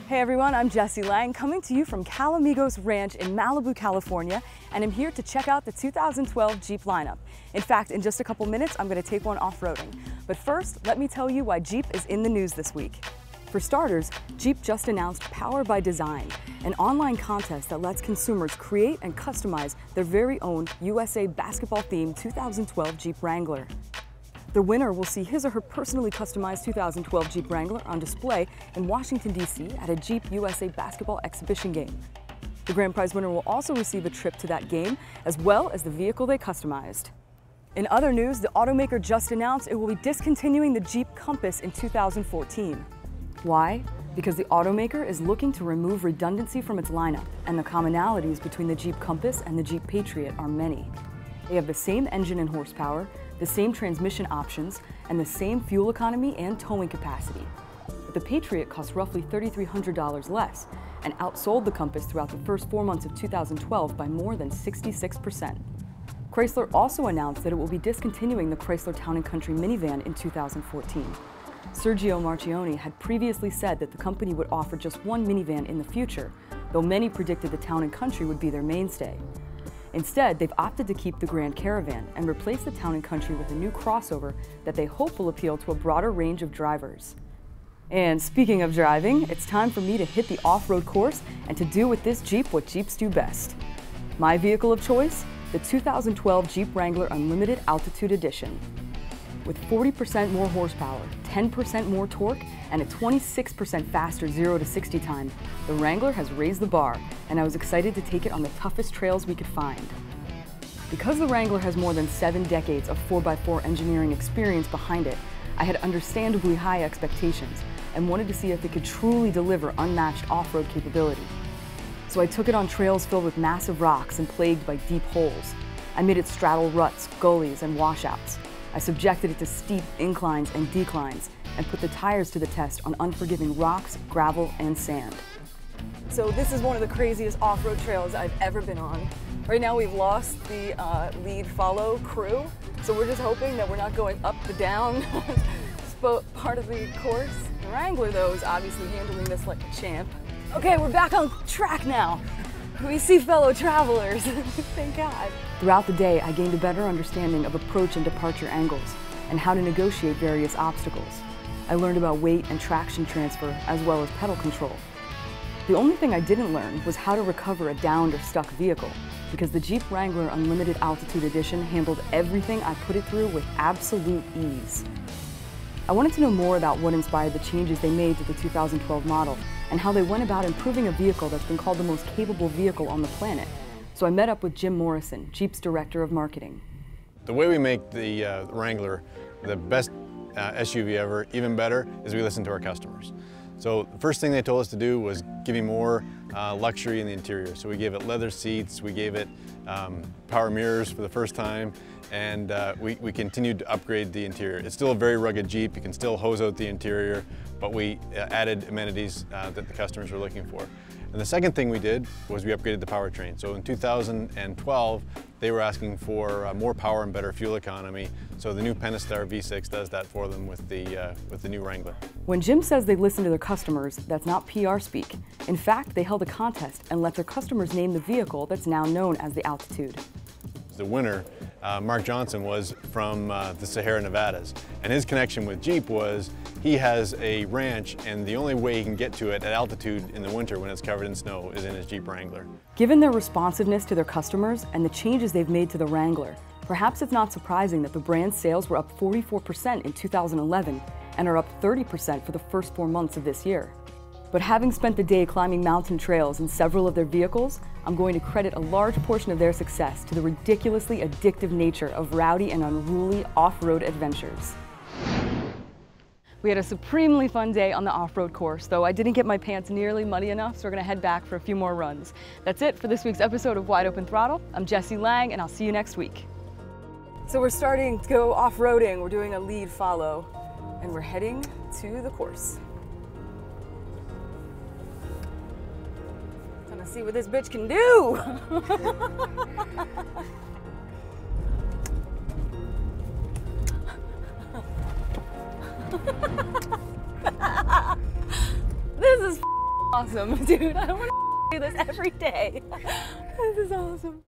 Hey everyone, I'm Jessi Lang, coming to you from Calamigos Ranch in Malibu, California, and I'm here to check out the 2012 Jeep lineup. In fact, in just a couple minutes, I'm going to take one off-roading. But first, let me tell you why Jeep is in the news this week. For starters, Jeep just announced Power by Design, an online contest that lets consumers create and customize their very own USA Basketball-themed 2012 Jeep Wrangler. The winner will see his or her personally customized 2012 Jeep Wrangler on display in Washington, D.C. at a Jeep USA Basketball exhibition game. The grand prize winner will also receive a trip to that game, as well as the vehicle they customized. In other news, the automaker just announced it will be discontinuing the Jeep Compass in 2014. Why? Because the automaker is looking to remove redundancy from its lineup, and the commonalities between the Jeep Compass and the Jeep Patriot are many. They have the same engine and horsepower, the same transmission options, and the same fuel economy and towing capacity. But the Patriot costs roughly $3,300 less and outsold the Compass throughout the first 4 months of 2012 by more than 66%. Chrysler also announced that it will be discontinuing the Chrysler Town and Country minivan in 2014. Sergio Marchionne had previously said that the company would offer just one minivan in the future, though many predicted the Town and Country would be their mainstay. Instead, they've opted to keep the Grand Caravan and replace the Town and Country with a new crossover that they hope will appeal to a broader range of drivers. And speaking of driving, it's time for me to hit the off-road course and to do with this Jeep what Jeeps do best. My vehicle of choice? The 2012 Jeep Wrangler Unlimited Altitude Edition. With 40% more horsepower, 10% more torque, and a 26% faster 0 to 60 time, the Wrangler has raised the bar, and I was excited to take it on the toughest trails we could find. Because the Wrangler has more than 7 decades of 4x4 engineering experience behind it, I had understandably high expectations and wanted to see if it could truly deliver unmatched off-road capability. So I took it on trails filled with massive rocks and plagued by deep holes. I made it straddle ruts, gullies, and washouts. I subjected it to steep inclines and declines and put the tires to the test on unforgiving rocks, gravel, and sand. So this is one of the craziest off-road trails I've ever been on. Right now we've lost the lead-follow crew, so we're just hoping that we're not going up the down part of the course. The Wrangler, though, is obviously handling this like a champ. Okay, we're back on track now. We see fellow travelers, thank God. Throughout the day, I gained a better understanding of approach and departure angles and how to negotiate various obstacles. I learned about weight and traction transfer as well as pedal control. The only thing I didn't learn was how to recover a downed or stuck vehicle, because the Jeep Wrangler Unlimited Altitude Edition handled everything I put it through with absolute ease. I wanted to know more about what inspired the changes they made to the 2012 model and how they went about improving a vehicle that's been called the most capable vehicle on the planet. So I met up with Jim Morrison, Jeep's Director of Marketing. The way we make the Wrangler the best SUV ever, even better, is we listen to our customers. So the first thing they told us to do was give you more luxury in the interior. So we gave it leather seats, we gave it power mirrors for the first time, and we continued to upgrade the interior. It's still a very rugged Jeep. You can still hose out the interior, but we added amenities that the customers were looking for. And the second thing we did was we upgraded the powertrain. So in 2012, they were asking for more power and better fuel economy. So the new Pentastar V6 does that for them with the new Wrangler. When Jim says they listen to their customers, that's not PR speak. In fact, they held a contest and let their customers name the vehicle that's now known as the Altitude. The winner, Mark Johnson, was from the Sahara Nevadas, and his connection with Jeep was he has a ranch, and the only way he can get to it at altitude in the winter when it's covered in snow is in his Jeep Wrangler. Given their responsiveness to their customers and the changes they've made to the Wrangler, perhaps it's not surprising that the brand's sales were up 44% in 2011 and are up 30% for the first 4 months of this year. But having spent the day climbing mountain trails in several of their vehicles, I'm going to credit a large portion of their success to the ridiculously addictive nature of rowdy and unruly off-road adventures. We had a supremely fun day on the off-road course, though I didn't get my pants nearly muddy enough, so we're gonna head back for a few more runs. That's it for this week's episode of Wide Open Throttle. I'm Jessi Lang, and I'll see you next week. So we're starting to go off-roading. We're doing a lead follow, and we're heading to the course. Gonna see what this bitch can do. This is awesome, dude. I want to do this every day. This is awesome.